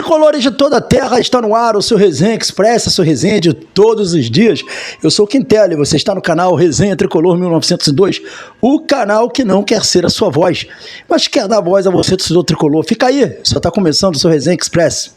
Tricolores de toda a terra, está no ar o seu Resenha Express, a sua resenha de todos os dias. Eu sou o Quintela e você está no canal Resenha Tricolor 1902, o canal que não quer ser a sua voz, mas quer dar voz a você, torcedor tricolor. Fica aí, só está começando o seu Resenha Express.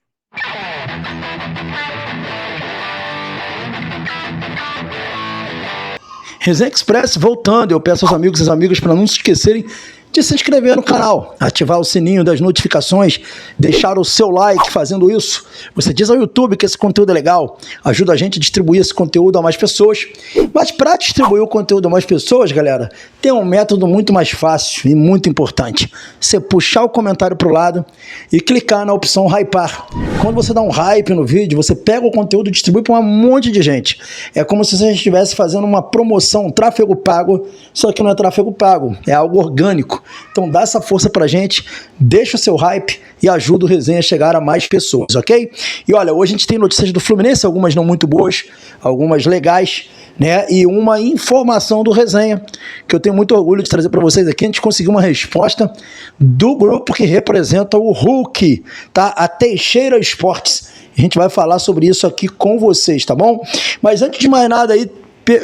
Resenha Express voltando, eu peço aos amigos e às amigas para não se esquecerem de se inscrever no canal, ativar o sininho das notificações, deixar o seu like. Fazendo isso, você diz ao YouTube que esse conteúdo é legal, ajuda a gente a distribuir esse conteúdo a mais pessoas. Mas para distribuir o conteúdo a mais pessoas, galera, tem um método muito mais fácil e muito importante. Você puxar o comentário para o lado e clicar na opção hypar. Quando você dá um hype no vídeo, você pega o conteúdo e distribui para um monte de gente. É como se você estivesse fazendo uma promoção, um tráfego pago, só que não é tráfego pago, é algo orgânico. Então dá essa força pra gente, deixa o seu hype e ajuda o Resenha a chegar a mais pessoas, ok? E olha, hoje a gente tem notícias do Fluminense, algumas não muito boas, algumas legais, né? E uma informação do Resenha, que eu tenho muito orgulho de trazer para vocês aqui. A gente conseguiu uma resposta do grupo que representa o Hulk, tá? A Teixeira Esportes. A gente vai falar sobre isso aqui com vocês, tá bom? Mas antes de mais nada aí,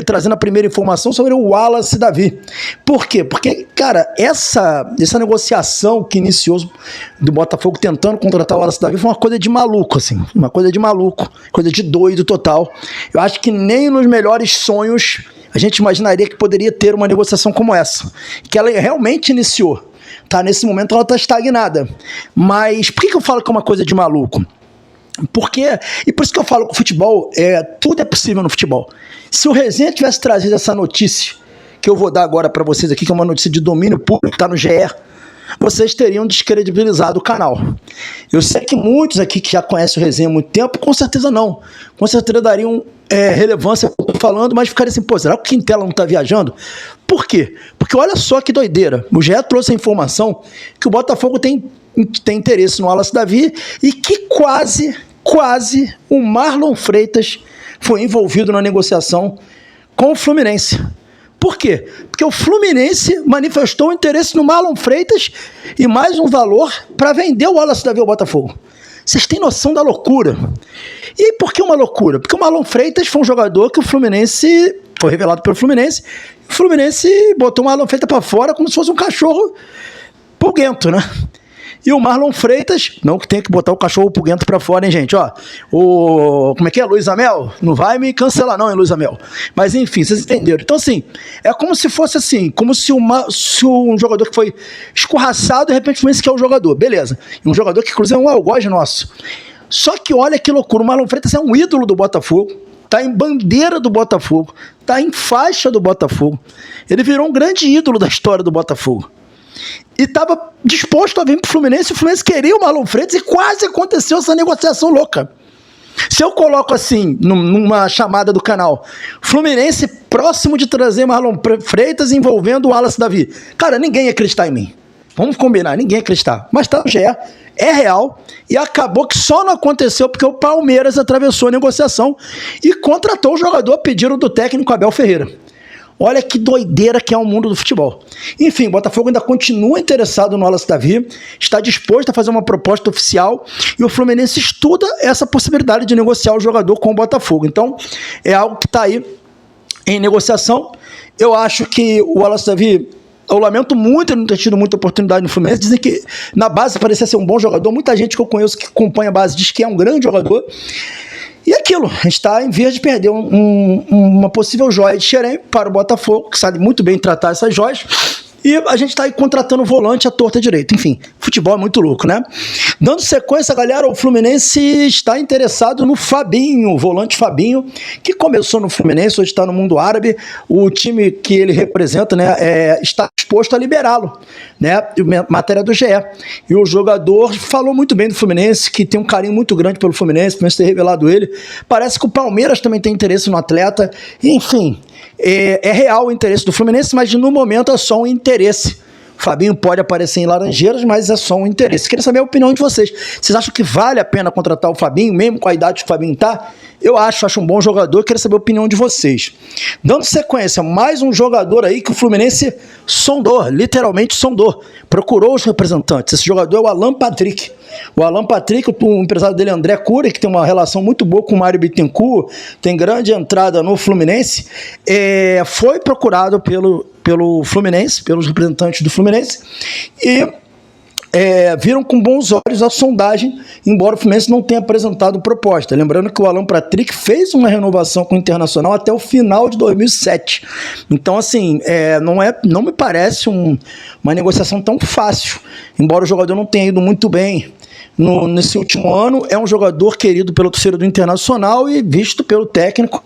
trazendo a primeira informação sobre o Wallace Davi. Por quê? Porque, cara, essa negociação que iniciou do Botafogo tentando contratar o Wallace Davi foi uma coisa de maluco, assim, uma coisa de maluco, coisa de doido total. Eu acho que nem nos melhores sonhos a gente imaginaria que poderia ter uma negociação como essa, que ela realmente iniciou, tá? Nesse momento ela está estagnada. Mas por que eu falo que é uma coisa de maluco? E por isso que eu falo que o futebol, tudo é possível no futebol. Se o Resenha tivesse trazido essa notícia, que eu vou dar agora para vocês aqui, que é uma notícia de domínio público, que está no GE, vocês teriam descredibilizado o canal. Eu sei que muitos aqui que já conhecem o Resenha há muito tempo, com certeza não. Com certeza dariam relevância ao que eu estou falando, mas ficariam assim, pô, será que o Quintela não está viajando? Por quê? Porque olha só que doideira. O GE trouxe a informação que o Botafogo tem interesse no Wallace Davi e que quase o Marlon Freitas foi envolvido na negociação com o Fluminense. Por quê? Porque o Fluminense manifestou interesse no Marlon Freitas e mais um valor para vender o Wallace Davi ao Botafogo. Vocês têm noção da loucura? E aí, por que uma loucura? Porque o Marlon Freitas foi um jogador que o Fluminense, foi revelado pelo Fluminense, o Fluminense botou o Marlon Freitas para fora como se fosse um cachorro pulguento, né? E o Marlon Freitas, não que tenha que botar o cachorro pulguento pra fora, hein, gente, ó. Como é que é, Luiz Amel? Não vai me cancelar não, hein, Luiz Amel? Mas enfim, vocês entenderam. Então assim, é como se fosse assim, como se um jogador que foi escorraçado, de repente o Fluminense quer o jogador, beleza. E um jogador que inclusive é um algoz nosso. Só que olha que loucura, o Marlon Freitas é um ídolo do Botafogo, tá em bandeira do Botafogo, tá em faixa do Botafogo. Ele virou um grande ídolo da história do Botafogo. E estava disposto a vir para o Fluminense, o Fluminense queria o Marlon Freitas e quase aconteceu essa negociação louca. Se eu coloco assim, numa chamada do canal, Fluminense próximo de trazer Marlon Freitas envolvendo o Wallace Davi, cara, ninguém ia acreditar em mim. Vamos combinar, ninguém ia acreditar. Mas tá no GE, é real, e acabou que só não aconteceu porque o Palmeiras atravessou a negociação e contratou o jogador a pedido do técnico Abel Ferreira. Olha que doideira que é o mundo do futebol. Enfim, o Botafogo ainda continua interessado no Wallace Davi, está disposto a fazer uma proposta oficial e o Fluminense estuda essa possibilidade de negociar o jogador com o Botafogo. Então, é algo que está aí em negociação. Eu acho que o Wallace Davi, eu lamento muito não ter tido muita oportunidade no Fluminense. Dizem que na base parecia ser um bom jogador. Muita gente que eu conheço que acompanha a base diz que é um grande jogador. E aquilo, a gente está em vias de perder uma possível joia de Xerém para o Botafogo, que sabe muito bem tratar essas joias. E a gente está aí contratando volante à torta direita. Enfim, futebol é muito louco, né? Dando sequência, galera, o Fluminense está interessado no Fabinho, o volante Fabinho, que começou no Fluminense, hoje está no mundo árabe. O time que ele representa, né, está disposto a liberá-lo, né? Matéria do GE. E o jogador falou muito bem do Fluminense, que tem um carinho muito grande pelo Fluminense, o Fluminense ter revelado ele. Parece que o Palmeiras também tem interesse no atleta. Enfim, é real o interesse do Fluminense, mas no momento é só um interesse. Fabinho pode aparecer em Laranjeiras, mas é só um interesse. Queria saber a opinião de vocês. Vocês acham que vale a pena contratar o Fabinho, mesmo com a idade que o Fabinho está? Eu acho um bom jogador. Queria saber a opinião de vocês. Dando sequência, mais um jogador aí que o Fluminense sondou, literalmente sondou. Procurou os representantes. Esse jogador é o Alan Patrick. O Alan Patrick, o empresário dele, André Cury, que tem uma relação muito boa com o Mário Bittencourt, tem grande entrada no Fluminense, foi procurado pelo Fluminense, pelos representantes do Fluminense, e viram com bons olhos a sondagem, embora o Fluminense não tenha apresentado proposta. Lembrando que o Alan Patrick fez uma renovação com o Internacional até o final de 2007. Então, assim, não me parece uma negociação tão fácil, embora o jogador não tenha ido muito bem nesse último ano. É um jogador querido pela torcida do Internacional e visto pelo técnico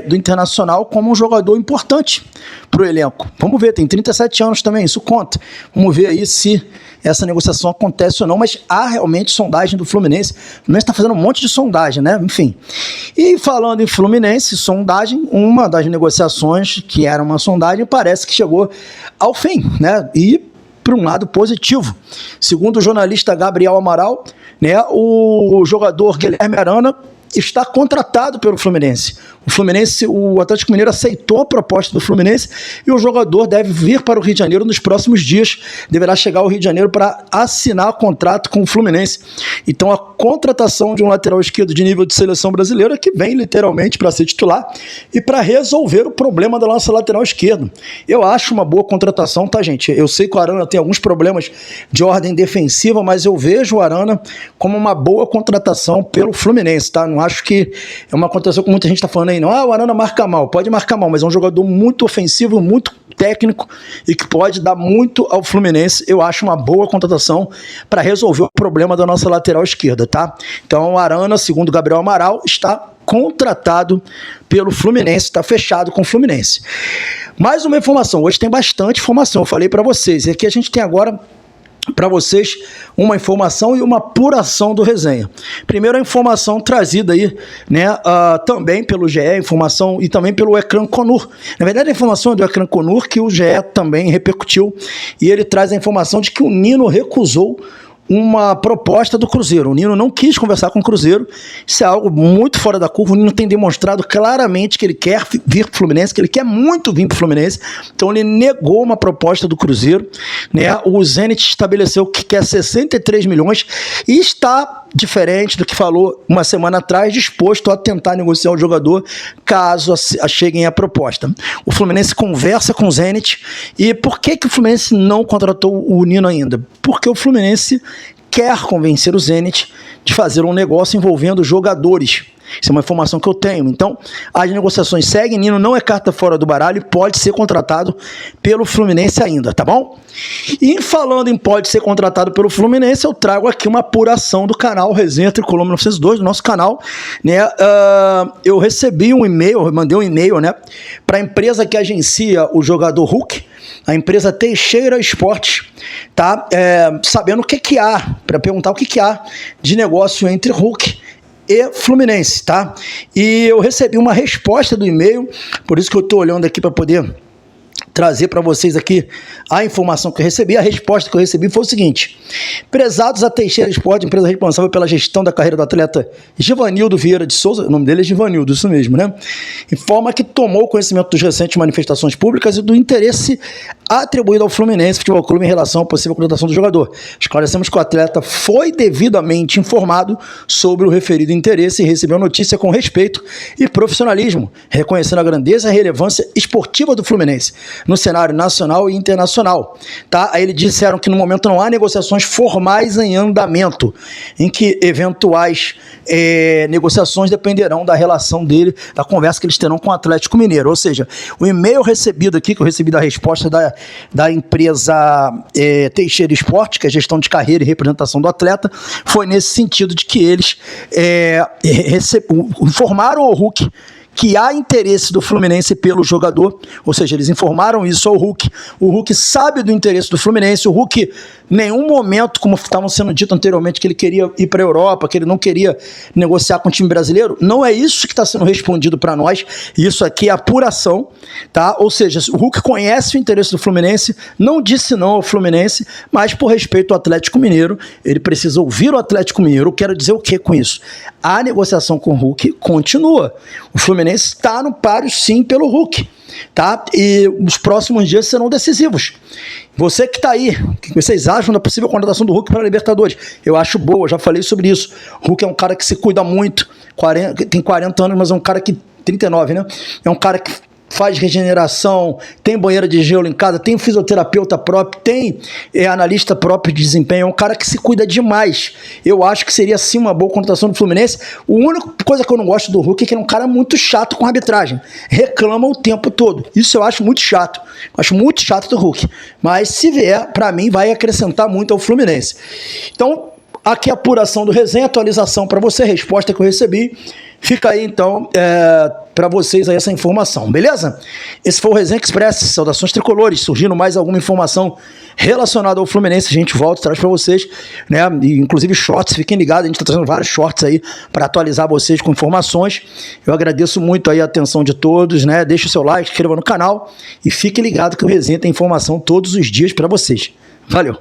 do Internacional como um jogador importante para o elenco. Vamos ver, tem 37 anos também, isso conta. Vamos ver aí se essa negociação acontece ou não, mas há realmente sondagem do Fluminense. O Fluminense está fazendo um monte de sondagem, né? Enfim. E falando em Fluminense, sondagem, uma das negociações que era uma sondagem parece que chegou ao fim, né? E por um lado positivo. Segundo o jornalista Gabriel Amaral, né, o jogador Guilherme Arana está contratado pelo Fluminense. O Atlético Mineiro aceitou a proposta do Fluminense e o jogador deve vir para o Rio de Janeiro nos próximos dias. Deverá chegar ao Rio de Janeiro para assinar contrato com o Fluminense. Então, a contratação de um lateral esquerdo de nível de seleção brasileira que vem literalmente para ser titular e para resolver o problema da nossa lateral esquerda. Eu acho uma boa contratação, tá, gente? Eu sei que o Arana tem alguns problemas de ordem defensiva, mas eu vejo o Arana como uma boa contratação pelo Fluminense, tá? Não acho que é uma contratação que muita gente está falando aí, não. O Arana marca mal, pode marcar mal, mas é um jogador muito ofensivo, muito técnico e que pode dar muito ao Fluminense. Eu acho uma boa contratação para resolver o problema da nossa lateral esquerda, tá? Então o Arana, segundo Gabriel Amaral, está contratado pelo Fluminense, está fechado com o Fluminense. Mais uma informação, hoje tem bastante informação, eu falei para vocês, e aqui a gente tem agora para vocês uma informação e uma apuração do resenha. Primeiro a informação trazida aí, né, também pelo GE, informação e também pelo Ekran Konur. Na verdade a informação é do Ekran Konur que o GE também repercutiu e ele traz a informação de que o Nino recusou uma proposta do Cruzeiro. O Nino não quis conversar com o Cruzeiro. Isso é algo muito fora da curva. O Nino tem demonstrado claramente que ele quer vir para o Fluminense, que ele quer muito vir para o Fluminense. Então ele negou uma proposta do Cruzeiro, né? O Zenit estabeleceu que quer 63 milhões e está, diferente do que falou uma semana atrás, disposto a tentar negociar o jogador caso cheguem a proposta. O Fluminense conversa com o Zenit. E por que o Fluminense não contratou o Nino ainda? Porque o Fluminense quer convencer o Zenit de fazer um negócio envolvendo jogadores. Isso é uma informação que eu tenho. Então, as negociações seguem. Nino não é carta fora do baralho e pode ser contratado pelo Fluminense ainda, tá bom? E falando em pode ser contratado pelo Fluminense, eu trago aqui uma apuração do canal Resenha Tricolor 1902, do nosso canal, né? Eu recebi um e-mail, mandei um e-mail, né, para a empresa que agencia o jogador Hulk, a empresa Teixeira Esportes, tá? Sabendo o que há, para perguntar o que há de negócio entre Hulk e Fluminense, tá? E eu recebi uma resposta do e-mail, por isso que eu estou olhando aqui para poder trazer para vocês aqui a informação que eu recebi. A resposta que eu recebi foi o seguinte: prezados, a Teixeira Esporte, empresa responsável pela gestão da carreira do atleta Givanildo Vieira de Souza, o nome dele é Givanildo, isso mesmo, né? Informa que tomou conhecimento dos recentes manifestações públicas e do interesse atribuído ao Fluminense Futebol Clube em relação à possível contratação do jogador. Esclarecemos que o atleta foi devidamente informado sobre o referido interesse e recebeu notícia com respeito e profissionalismo, reconhecendo a grandeza e a relevância esportiva do Fluminense no cenário nacional e internacional, tá? Aí eles disseram que no momento não há negociações formais em andamento, em que eventuais negociações dependerão da relação dele, da conversa que eles terão com o Atlético Mineiro. Ou seja, o e-mail recebido aqui, que eu recebi da resposta da empresa Teixeira Esporte, que é gestão de carreira e representação do atleta, foi nesse sentido de que eles informaram ao Hulk que há interesse do Fluminense pelo jogador, ou seja, eles informaram isso ao Hulk. O Hulk sabe do interesse do Fluminense, o Hulk, em nenhum momento, como estavam sendo dito anteriormente, que ele queria ir para a Europa, que ele não queria negociar com o time brasileiro, não é isso que está sendo respondido para nós, isso aqui é apuração, tá? Ou seja, o Hulk conhece o interesse do Fluminense, não disse não ao Fluminense, mas por respeito ao Atlético Mineiro, ele precisa ouvir o Atlético Mineiro. Eu quero dizer o que com isso? A negociação com o Hulk continua. O Fluminense está no páreo sim pelo Hulk, tá? E os próximos dias serão decisivos. Você que está aí, o que vocês acham da possível contratação do Hulk para a Libertadores? Eu acho boa, já falei sobre isso. O Hulk é um cara que se cuida muito, tem 40 anos, mas é um cara que... 39, né? É um cara que faz regeneração, tem banheira de gelo em casa, tem fisioterapeuta próprio, tem analista próprio de desempenho, é um cara que se cuida demais. Eu acho que seria sim uma boa contratação do Fluminense. A única coisa que eu não gosto do Hulk é que ele é um cara muito chato com a arbitragem, reclama o tempo todo. Isso eu acho muito chato, acho muito chato do Hulk, mas se vier, para mim vai acrescentar muito ao Fluminense. Então, aqui a apuração do Resenha, atualização para você, resposta que eu recebi. Fica aí, então, para vocês aí essa informação, beleza? Esse foi o Resenha Express, saudações tricolores. Surgindo mais alguma informação relacionada ao Fluminense, a gente volta e traz para vocês, né? E, inclusive shorts, fiquem ligados, a gente está trazendo vários shorts aí para atualizar vocês com informações. Eu agradeço muito aí a atenção de todos, né? Deixa o seu like, inscreva no canal e fique ligado que o Resenha tem informação todos os dias para vocês. Valeu!